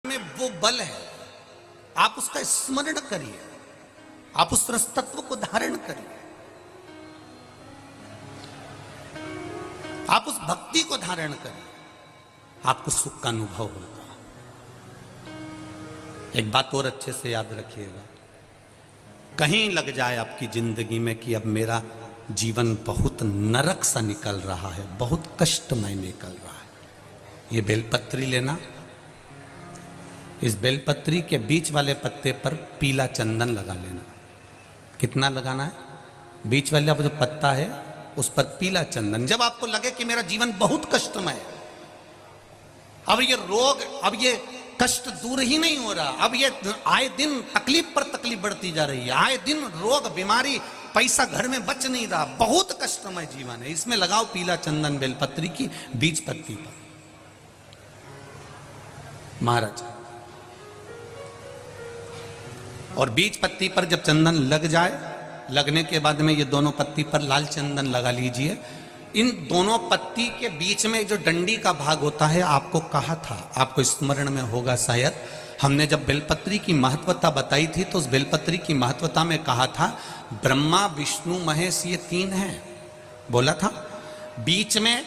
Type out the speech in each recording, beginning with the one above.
में वो बल है, आप उसका स्मरण करिए, आप उस रस तत्व को धारण करिए, आप उस भक्ति को धारण करिए, आपको सुख का अनुभव होगा। एक बात और अच्छे से याद रखिएगा, कहीं लग जाए आपकी जिंदगी में कि अब मेरा जीवन बहुत नरक सा निकल रहा है, बहुत कष्टमय निकल रहा है, ये बेलपत्री लेना, इस बेलपत्री के बीच वाले पत्ते पर पीला चंदन लगा लेना। कितना लगाना है? बीच वाला जो पत्ता है उस पर पीला चंदन। जब आपको लगे कि मेरा जीवन बहुत कष्टमय है, अब ये रोग, अब ये कष्ट दूर ही नहीं हो रहा, अब ये आए दिन तकलीफ पर तकलीफ बढ़ती जा रही है, आए दिन रोग बीमारी, पैसा घर में बच नहीं रहा, बहुत कष्टमय जीवन है, इसमें लगाओ पीला चंदन बेलपत्री की बीज पत्ती पर। महाराज, और बीज पत्ती पर जब चंदन लग जाए, लगने के बाद में ये दोनों पत्ती पर लाल चंदन लगा लीजिए। इन दोनों पत्ती के बीच में जो डंडी का भाग होता है, आपको कहा था, आपको स्मरण में होगा शायद, हमने जब बेलपत्री की महत्वता बताई थी तो उस बेलपत्री की महत्वता में कहा था ब्रह्मा विष्णु महेश ये तीन हैं, बोला था। बीच में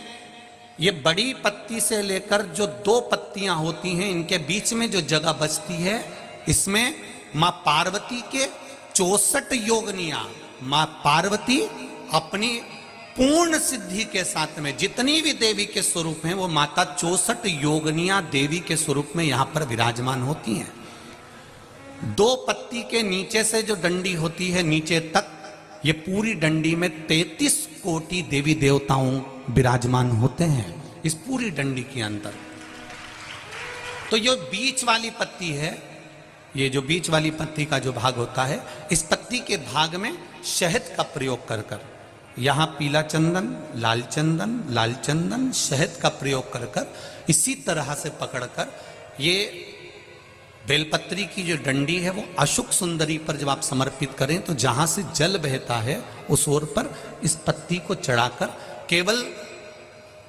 ये बड़ी पत्ती से लेकर जो दो पत्तियां होती हैं, इनके बीच में जो जगह बचती है, इसमें मां पार्वती के 64 योगनियां, मां पार्वती अपनी पूर्ण सिद्धि के साथ में जितनी भी देवी के स्वरूप हैं, वो माता 64 योगनियां देवी के स्वरूप में यहां पर विराजमान होती हैं। दो पत्ती के नीचे से जो डंडी होती है नीचे तक, ये पूरी डंडी में 33 कोटि देवी देवताओं विराजमान होते हैं इस पूरी डंडी के अंदर। तो ये बीच वाली पत्ती है, ये जो बीच वाली पत्ती का जो भाग होता है, इस पत्ती के भाग में शहद का प्रयोग कर कर, यहां पीला चंदन, लाल चंदन, लाल चंदन, शहद का प्रयोग कर कर, इसी तरह से पकड़कर ये बेलपत्री की जो डंडी है वो अशुक सुंदरी पर जब आप समर्पित करें तो जहां से जल बहता है उस ओर पर इस पत्ती को चढ़ाकर केवल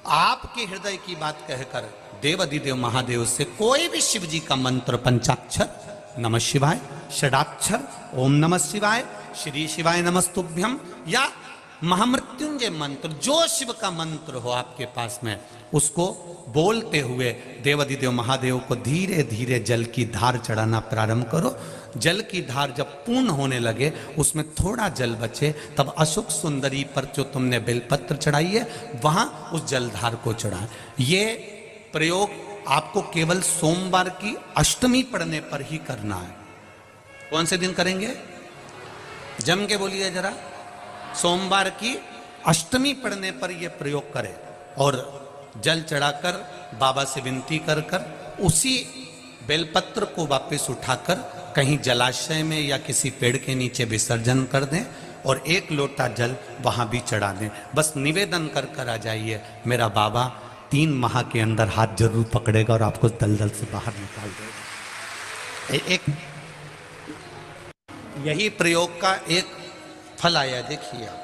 आपके हृदय की बात कहकर देवाधिदेव महादेव से कोई भी शिव जी का मंत्र, पंचाक्षर नमः शिवाय, षडाक्षर ओम नमः शिवाय, श्री शिवाय नमस्तुभ्यम, या महामृत्युंजय मंत्र, जो शिव का मंत्र हो आपके पास में, उसको बोलते हुए देवाधिदेव महादेव को धीरे धीरे जल की धार चढ़ाना प्रारंभ करो। जल की धार जब पूर्ण होने लगे, उसमें थोड़ा जल बचे, तब अशोक सुंदरी पर जो तुमने बेलपत्र चढ़ाई है वहां उस जलधार को चढ़ाए। ये प्रयोग आपको केवल सोमवार की अष्टमी पढ़ने पर ही करना है। कौन से दिन करेंगे? जम के बोलिए जरा। सोमवार की अष्टमी पढ़ने पर यह प्रयोग करें और जल चढ़ाकर बाबा से विनती कर कर उसी बेलपत्र को वापस उठाकर कहीं जलाशय में या किसी पेड़ के नीचे विसर्जन कर दें और एक लोटा जल वहां भी चढ़ा दें। बस निवेदन कर कर आ जाइए, मेरा बाबा 3 माह के अंदर हाथ जरूर पकड़ेगा और आपको दलदल से बाहर निकाल देगा। एक यही प्रयोग का एक फल आया, देखिए आप।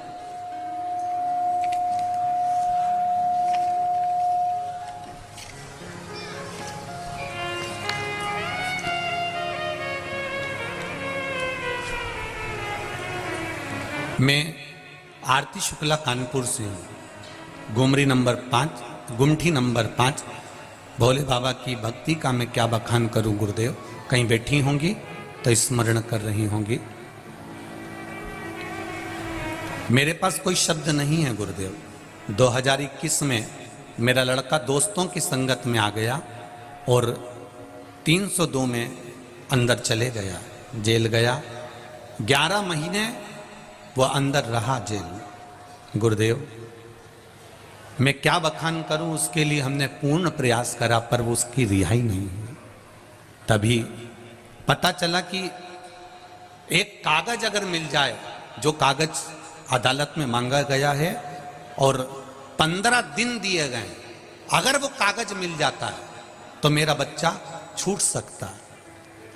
मैं आरती शुक्ला कानपुर से हूं, गुमरी नंबर 5, गुमठी नंबर 5। भोले बाबा की भक्ति का मैं क्या बखान करूं गुरुदेव, कहीं बैठी होंगी तो स्मरण कर रही होंगी। मेरे पास कोई शब्द नहीं है गुरुदेव। 2021 में मेरा लड़का दोस्तों की संगत में आ गया और 302 में अंदर चले गया, जेल गया। 11 महीने वो अंदर रहा जेल। गुरुदेव, मैं क्या बखान करूं, उसके लिए हमने पूर्ण प्रयास करा पर वो उसकी रिहाई नहीं हुई। तभी पता चला कि एक कागज अगर मिल जाए, जो कागज अदालत में मांगा गया है और 15 दिन दिए गए, अगर वो कागज मिल जाता है तो मेरा बच्चा छूट सकता है।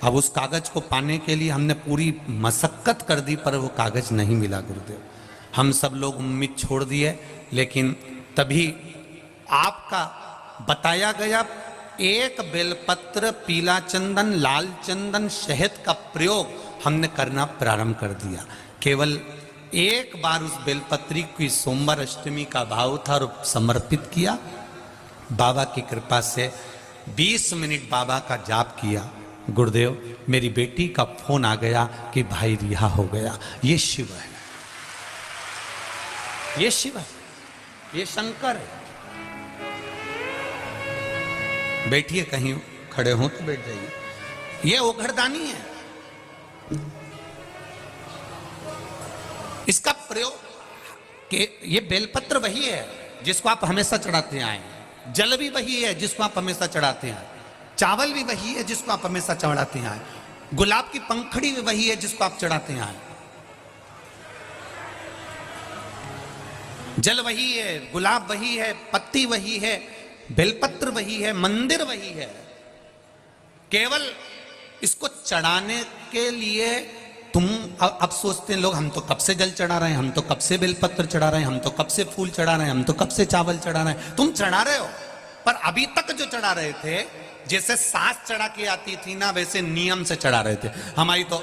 अब उस कागज को पाने के लिए हमने पूरी मशक्कत कर दी पर वो कागज नहीं मिला गुरुदेव। हम सब लोग उम्मीद छोड़ दिए, लेकिन तभी आपका बताया गया एक बेलपत्र, पीला चंदन, लाल चंदन, शहद का प्रयोग हमने करना प्रारंभ कर दिया। केवल एक बार उस बेलपत्री की सोमवार अष्टमी का भाव था और समर्पित किया। बाबा की कृपा से 20 मिनट बाबा का जाप किया। गुरुदेव, मेरी बेटी का फोन आ गया कि भाई रिहा हो गया। ये शिव है, ये शिव है, ये शंकर है। बैठिए, कहीं खड़े हो तो बैठ जाइए। ये ओघरदानी है। इसका प्रयोग के ये बेलपत्र वही है जिसको आप हमेशा चढ़ाते आए, जल भी वही है जिसको आप हमेशा चढ़ाते आए, चावल भी वही है जिसको आप हमेशा चढ़ाते आए, गुलाब की पंखड़ी भी वही है जिसको आप चढ़ाते आए। जल वही है, गुलाब वही है, पत्ती वही है, बेलपत्र वही है, मंदिर वही है। केवल इसको चढ़ाने के लिए तुम अब सोचते हैं लोग, हम तो कब से जल चढ़ा रहे हैं, हम तो कब से बेलपत्र चढ़ा रहे हैं, हम तो कब से फूल चढ़ा रहे हैं, हम तो कब से चावल चढ़ा रहे हैं। तुम चढ़ा रहे हो, पर अभी तक जो चढ़ा रहे थे, जैसे सास चढ़ा के आती थी ना, वैसे नियम से चढ़ा रहे थे। हमारी तो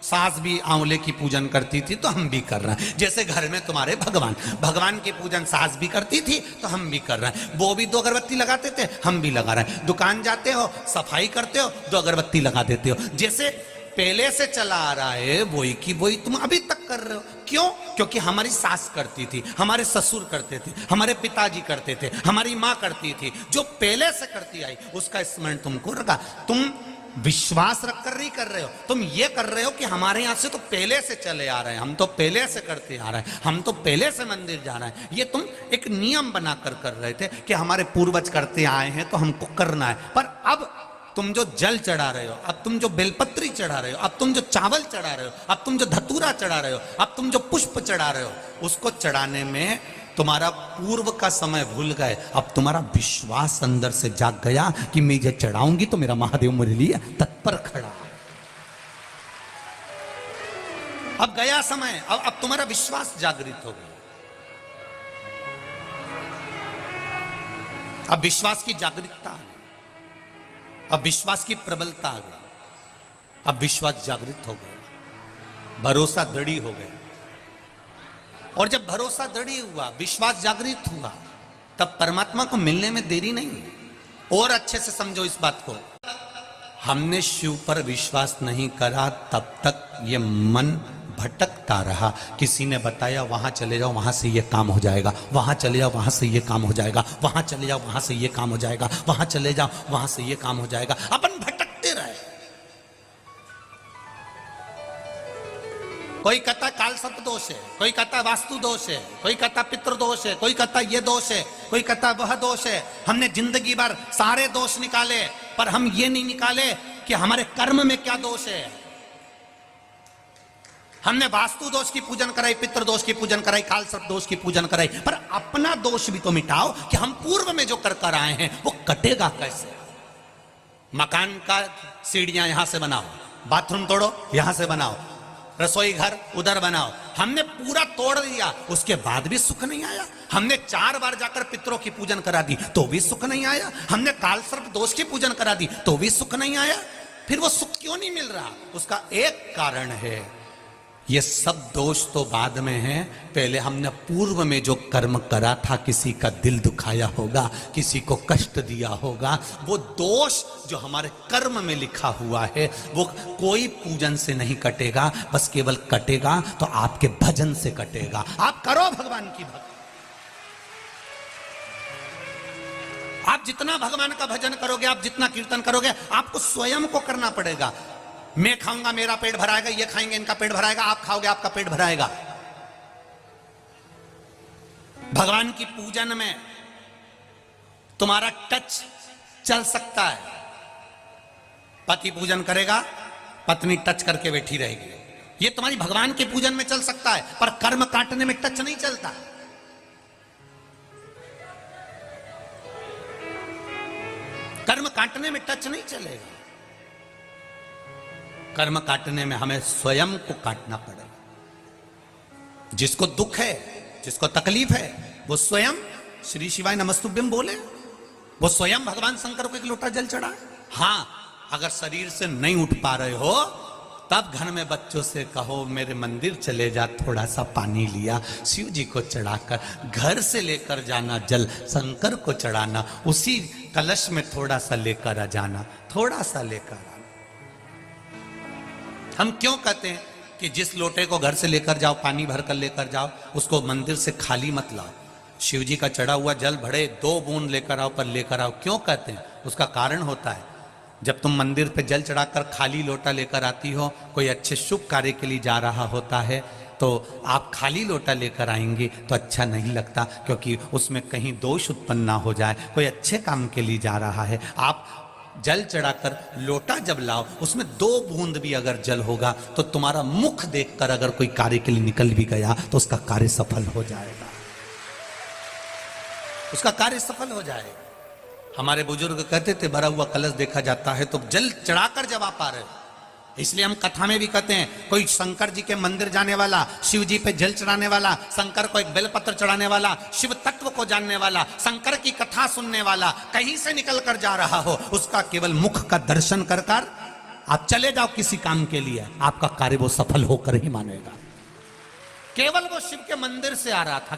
सास भी आंवले की पूजन करती थी तो हम भी कर रहे हैं। जैसे घर में तुम्हारे भगवान की पूजन सास भी करती थी तो हम भी कर रहे हैं। वो भी 2 अगरबत्ती लगाते थे, हम भी लगा रहे हैं। दुकान जाते हो, सफाई करते हो, 2 अगरबत्ती लगा देते हो। जैसे पहले से चला आ रहा है वही की वही तुम अभी तक कर रहे हो। क्यों? क्योंकि हमारी सास करती थी, हमारे ससुर करते थे, हमारे पिताजी करते थे, हमारी माँ करती थी। जो पहले से करती आई उसका स्मरण तुमको रखा। तुम विश्वास रखकर नहीं कर रहे हो, तुम ये कर रहे हो कि हमारे यहां से तो पहले से चले आ रहे हैं, हम तो पहले से करते आ रहे हैं, हम तो पहले से मंदिर जा रहे हैं। ये तुम एक नियम बनाकर कर रहे थे कि हमारे पूर्वज करते आए हैं तो हमको करना है। पर अब तुम जो जल चढ़ा रहे हो, अब तुम जो बेलपत्री चढ़ा रहे हो, अब तुम जो चावल चढ़ा रहे हो, अब तुम जो धतूरा चढ़ा रहे हो, अब तुम जो पुष्प चढ़ा रहे हो, उसको चढ़ाने में तुम्हारा पूर्व का समय भूल गए। अब तुम्हारा विश्वास अंदर से जाग गया कि मैं ये चढ़ाऊंगी तो मेरा महादेव मेरे लिए तत्पर खड़ा। अब गया समय, अब तुम्हारा विश्वास जागृत हो गया। अब विश्वास की जागृतता है, अब विश्वास की प्रबलता आ गई, अब विश्वास जागृत हो गया, भरोसा दृढ़ हो गया। और जब भरोसा दृढ़ हुआ, विश्वास जागृत हुआ, तब परमात्मा को मिलने में देरी नहीं। और अच्छे से समझो इस बात को, हमने शिव पर विश्वास नहीं करा तब तक ये मन भटकता रहा। किसी ने बताया वहां चले जाओ, वहां से ये काम हो जाएगा, वहां चले जाओ, वहां से ये काम हो जाएगा, वहां चले जाओ, वहां से ये काम हो जाएगा, वहां चले जाओ, वहां से ये काम हो जाएगा। अपन भटकते रहे। कोई कहता काल सर्प दोष है, कोई कहता वास्तु दोष है, कोई कहता पितृ दोष है, कोई कहता ये दोष है, कोई कहता वह दोष है। हमने जिंदगी भर सारे दोष निकाले, पर हम ये नहीं निकाले कि हमारे कर्म में क्या दोष है। हमने वास्तु दोष की पूजन कराई, पितृ दोष की पूजन कराई, काल सर्प दोष की पूजन कराई, पर अपना दोष भी तो मिटाओ कि हम पूर्व में जो कर आए हैं वो कटेगा कैसे। मकान का सीढ़ियां यहां से बनाओ, बाथरूम तोड़ो यहां से बनाओ, रसोई घर उधर बनाओ। हमने पूरा तोड़ दिया, उसके बाद भी सुख नहीं आया। हमने 4 बार जाकर पितरों की पूजन करा दी तो भी सुख नहीं आया। हमने काल सर्प दोष की पूजन करा दी तो भी सुख नहीं आया। फिर वो सुख क्यों नहीं मिल रहा? उसका एक कारण है, ये सब दोष तो बाद में है। पहले हमने पूर्व में जो कर्म करा था, किसी का दिल दुखाया होगा, किसी को कष्ट दिया होगा, वो दोष जो हमारे कर्म में लिखा हुआ है वो कोई पूजन से नहीं कटेगा, बस केवल कटेगा तो आपके भजन से कटेगा। आप करो भगवान की भक्ति। आप जितना भगवान का भजन करोगे, आप जितना कीर्तन करोगे, आपको स्वयं को करना पड़ेगा। मैं खाऊंगा मेरा पेट भराएगा, ये खाएंगे इनका पेट भराएगा, आप खाओगे आपका पेट भराएगा। भगवान की पूजन में तुम्हारा टच चल सकता है। पति पूजन करेगा, पत्नी टच करके बैठी रहेगी, ये तुम्हारी भगवान के पूजन में चल सकता है, पर कर्म काटने में टच नहीं चलता। कर्म काटने में टच नहीं चलेगा। कर्म काटने में हमें स्वयं को काटना पड़ेगा। जिसको दुख है, जिसको तकलीफ है, वो स्वयं श्री शिवाय नमस्तुभ्यम बोले। वो स्वयं भगवान शंकर को एक लोटा जल चढ़ा। हाँ, अगर शरीर से नहीं उठ पा रहे हो तब घर में बच्चों से कहो मेरे मंदिर चले जा, थोड़ा सा पानी लिया शिव जी को चढ़ाकर, घर से लेकर जाना जल शंकर को चढ़ाना, उसी कलश में थोड़ा सा लेकर आ जाना, थोड़ा सा लेकर आना। हम क्यों कहते हैं कि जिस लोटे को घर से लेकर जाओ, पानी भर कर लेकर जाओ, उसको मंदिर से खाली मत लाओ। शिव जी का चढ़ा हुआ जल भरे 2 बूंद लेकर आओ, पर लेकर आओ। क्यों कहते हैं? उसका कारण होता है, जब तुम मंदिर पे जल चढ़ाकर खाली लोटा लेकर आती हो, कोई अच्छे शुभ कार्य के लिए जा रहा होता है, तो आप खाली लोटा लेकर आएंगे तो अच्छा नहीं लगता, क्योंकि उसमें कहीं दोष उत्पन्न ना हो जाए। कोई अच्छे काम के लिए जा रहा है, आप जल चढ़ाकर लोटा जब लाओ, उसमें 2 बूंद भी अगर जल होगा तो तुम्हारा मुख देखकर अगर कोई कार्य के लिए निकल भी गया तो उसका कार्य सफल हो जाएगा, उसका कार्य सफल हो जाएगा। हमारे बुजुर्ग कहते थे भरा हुआ कलश देखा जाता है तो जल चढ़ाकर जब आप आ रहे हो, इसलिए हम कथा में भी कहते हैं, कोई शंकर जी के मंदिर जाने वाला, शिव जी पे जल चढ़ाने वाला, शंकर को एक बेलपत्र चढ़ाने वाला, शिव तत्व को जानने वाला, शंकर की कथा सुनने वाला, कहीं से निकल कर जा रहा हो, उसका केवल मुख का दर्शन कर कर आप चले जाओ किसी काम के लिए, आपका कार्य वो सफल होकर ही मानेगा। केवल वो शिव के मंदिर से आ रहा था,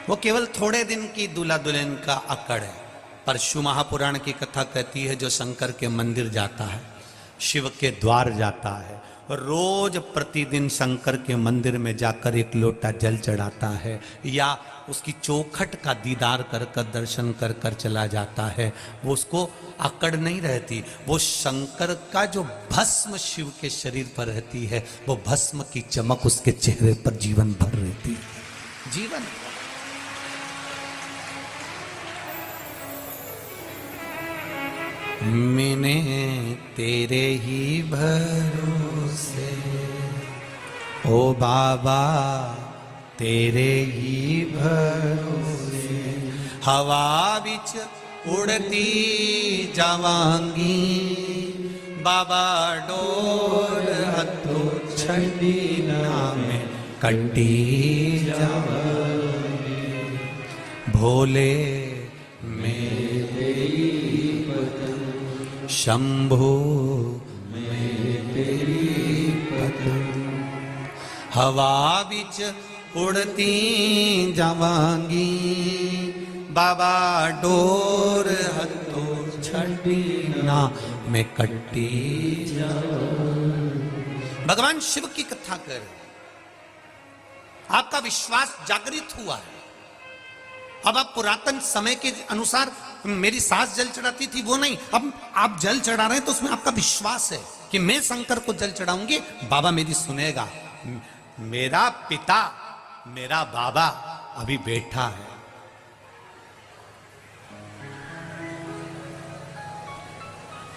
वो केवल थोड़े दिन की दूल्हा दुल्हन का अकड़ है। पर शिव महापुराण की कथा कहती है, जो शंकर के मंदिर जाता है, शिव के द्वार जाता है, रोज प्रतिदिन शंकर के मंदिर में जाकर एक लोटा जल चढ़ाता है, या उसकी चौखट का दीदार कर कर दर्शन कर कर चला जाता है, वो उसको अकड़ नहीं रहती। वो शंकर का जो भस्म शिव के शरीर पर रहती है, वो भस्म की चमक उसके चेहरे पर जीवन भर रहती है, जीवन। मैंने तेरे ही भरोसे ओ बाबा, तेरे ही भरोसे हवा बिच उड़ती जावांगी, बाबा डोर हथों छड़ी नाम कट्टी जावांगी, भोले शंभो मैं तेरी पतंग, हवा बिच उड़ती जावांगी, बाबा डोर हथों छड़ी ना मैं कट्टी जावांगी। भगवान शिव की कथा कर, आपका विश्वास जागृत हुआ है। अब आप पुरातन समय के अनुसार मेरी सास जल चढ़ाती थी वो नहीं, अब आप जल चढ़ा रहे हैं तो उसमें आपका विश्वास है कि मैं शंकर को जल चढ़ाऊंगी, बाबा मेरी सुनेगा। मेरा पिता, मेरा बाबा अभी बैठा है।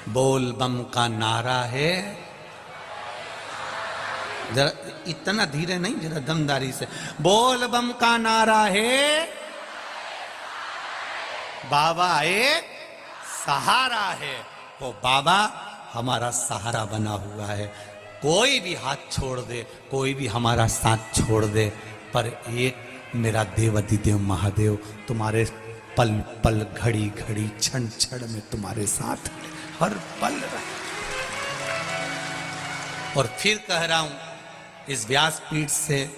बोल बम का नारा है, जरा इतना धीरे नहीं, जरा दमदारी से। बोल बम का नारा है, बाबा एक सहारा है। वो बाबा हमारा सहारा बना हुआ है। कोई भी हाथ छोड़ दे, कोई भी हमारा साथ छोड़ दे, पर एक मेरा देवाधिदेव महादेव तुम्हारे पल पल, घड़ी घड़ी, क्षण क्षण में तुम्हारे साथ हर पल रहे। और फिर कह रहा हूं, इस व्यासपीठ से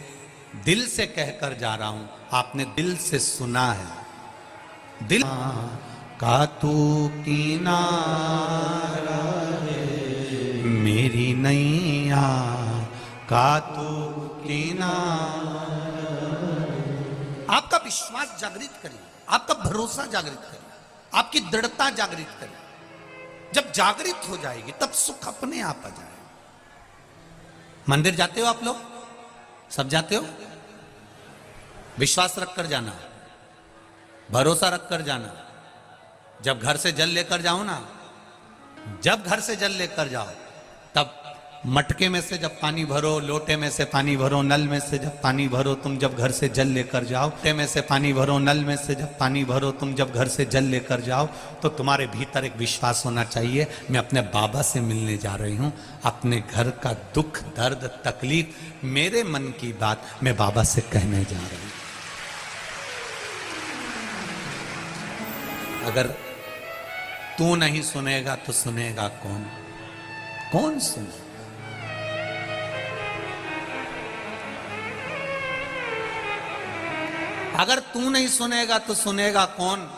दिल से कहकर जा रहा हूं, आपने दिल से सुना है। दिल का तू किनारा है, मेरी नैया का तू किनारा। आपका विश्वास जागृत करिए, आपका भरोसा जागृत करिए, आपकी दृढ़ता जागृत करिए। जब जागृत हो जाएगी तब सुख अपने आप आ जाएगा। मंदिर जाते हो आप लोग? सब जाते हो? विश्वास रखकर जाना, भरोसा रखकर जाना। जब घर से जल लेकर जाओ ना, जब घर से जल लेकर जाओ, तब मटके में से जब पानी भरो, लोटे में से पानी भरो, नल में से जब पानी भरो, तुम जब घर से जल लेकर जाओ, लोटे में से पानी भरो, नल में से जब पानी भरो, तुम जब घर से जल लेकर जाओ, तो तुम्हारे भीतर एक विश्वास होना चाहिए, मैं अपने बाबा से मिलने जा रही हूँ। अपने घर का दुख, दर्द, तकलीफ, मेरे मन की बात मैं बाबा से कहने जा रही हूँ। अगर तू नहीं सुनेगा तो सुनेगा कौन? कौन सुने? अगर तू नहीं सुनेगा तो सुनेगा कौन?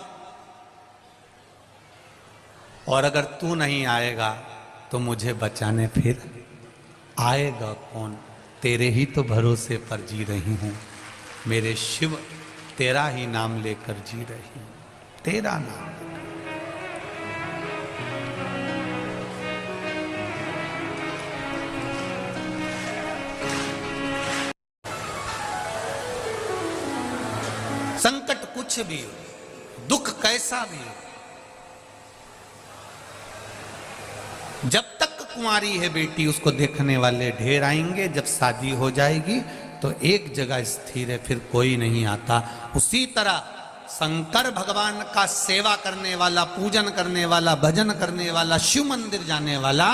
और अगर तू नहीं आएगा तो मुझे बचाने फिर आएगा कौन? तेरे ही तो भरोसे पर जी रही हूं मेरे शिव, तेरा ही नाम लेकर जी रही हूं, तेरा नाम। संकट कुछ भी हो, दुख कैसा भी हो, जब तक कुंवारी है बेटी उसको देखने वाले ढेर आएंगे। जब शादी हो जाएगी तो एक जगह स्थिर है, फिर कोई नहीं आता। उसी तरह शंकर भगवान का सेवा करने वाला, पूजन करने वाला, भजन करने वाला, शिव मंदिर जाने वाला,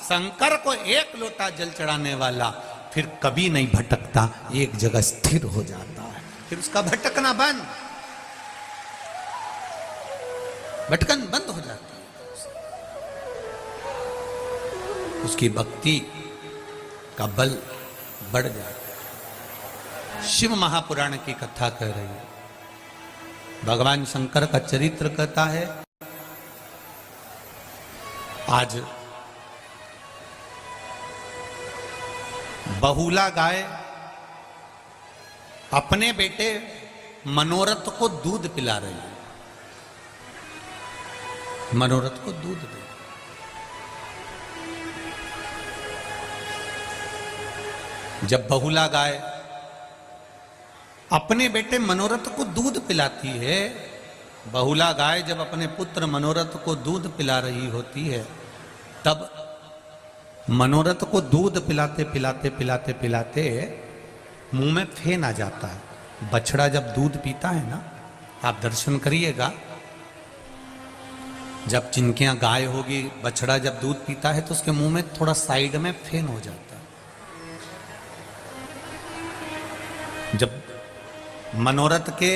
शंकर को एक लोटा जल चढ़ाने वाला फिर कभी नहीं भटकता, एक जगह स्थिर हो जाता है। फिर उसका भटकना बंद, भटकन बंद हो जाती है। उसकी भक्ति का बल बढ़ जाता है। शिव महापुराण की कथा कह रही है, भगवान शंकर का चरित्र कहता है। आज बहुला गाय अपने बेटे मनोरथ को दूध पिला रही है, मनोरथ को दूध दे। जब बहुला गाय अपने बेटे मनोरथ को दूध पिलाती है, बहुला गाय जब अपने पुत्र मनोरथ को दूध पिला रही होती है, तब मनोरथ को दूध पिलाते पिलाते पिलाते पिलाते मुंह में फेन आ जाता है। बछड़ा जब दूध पीता है ना, आप दर्शन करिएगा, जब जिनके यहाँ गाय होगी, बछड़ा जब दूध पीता है तो उसके मुंह में थोड़ा साइड में फेन हो जाता है। जब मनोरथ के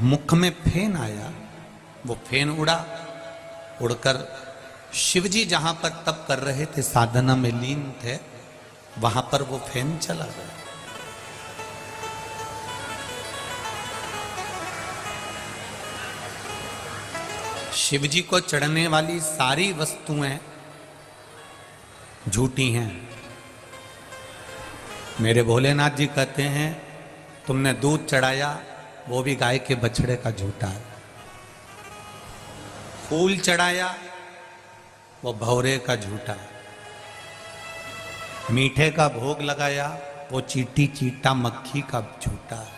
मुख में फेन आया, वो फेन उड़ा, उड़कर शिवजी जहां पर तप कर रहे थे, साधना में लीन थे, वहां पर वो फेन चला गया। शिवजी को चढ़ने वाली सारी वस्तुएं झूठी हैं। मेरे भोलेनाथ जी कहते हैं, तुमने दूध चढ़ाया वो भी गाय के बछड़े का झूठा है, फूल चढ़ाया वो भौरे का झूठा है, मीठे का भोग लगाया वो चींटी चीटा मक्खी का झूठा है।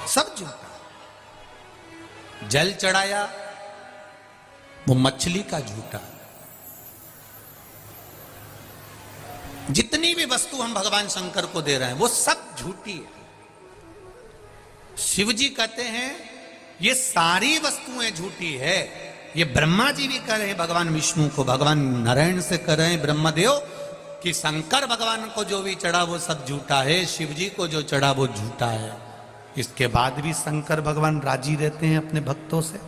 सब झूठा। जल चढ़ाया वो मछली का झूठा है। जितनी भी वस्तु हम भगवान शंकर को दे रहे हैं वो सब झूठी है। शिव जी कहते हैं ये सारी वस्तुएं झूठी है। ये ब्रह्मा जी भी कह रहे हैं भगवान विष्णु को, भगवान नारायण से कह रहे हैं ब्रह्मदेव कि शंकर भगवान को जो भी चढ़ा वो सब झूठा है, शिव जी को जो चढ़ा वो झूठा है। इसके बाद भी शंकर भगवान राजी रहते हैं अपने भक्तों से।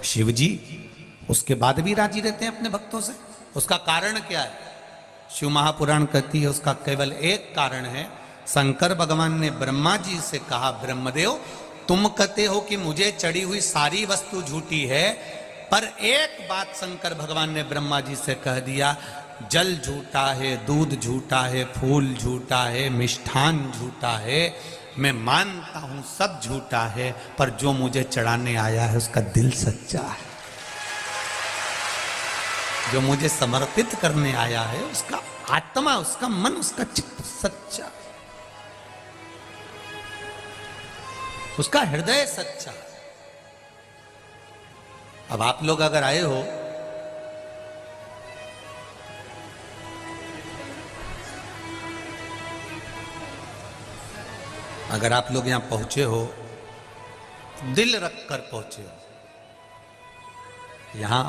शिव जी उसके बाद भी राजी रहते हैं अपने भक्तों से। उसका कारण क्या है? शिव महापुराण कहती है उसका केवल एक कारण है। शंकर भगवान ने ब्रह्मा जी से कहा, ब्रह्मदेव तुम कहते हो कि मुझे चढ़ी हुई सारी वस्तु झूठी है, पर एक बात शंकर भगवान ने ब्रह्मा जी से कह दिया, जल झूठा है, दूध झूठा है, फूल झूठा है, मिष्ठान झूठा है, मैं मानता हूं सब झूठा है, पर जो मुझे चढ़ाने आया है उसका दिल सच्चा है। जो मुझे समर्पित करने आया है उसका आत्मा, उसका मन, उसका चित्त सच्चा, उसका हृदय सच्चा। अब आप लोग अगर आए हो, अगर आप लोग यहां पहुंचे हो, दिल रख कर पहुंचे हो, यहां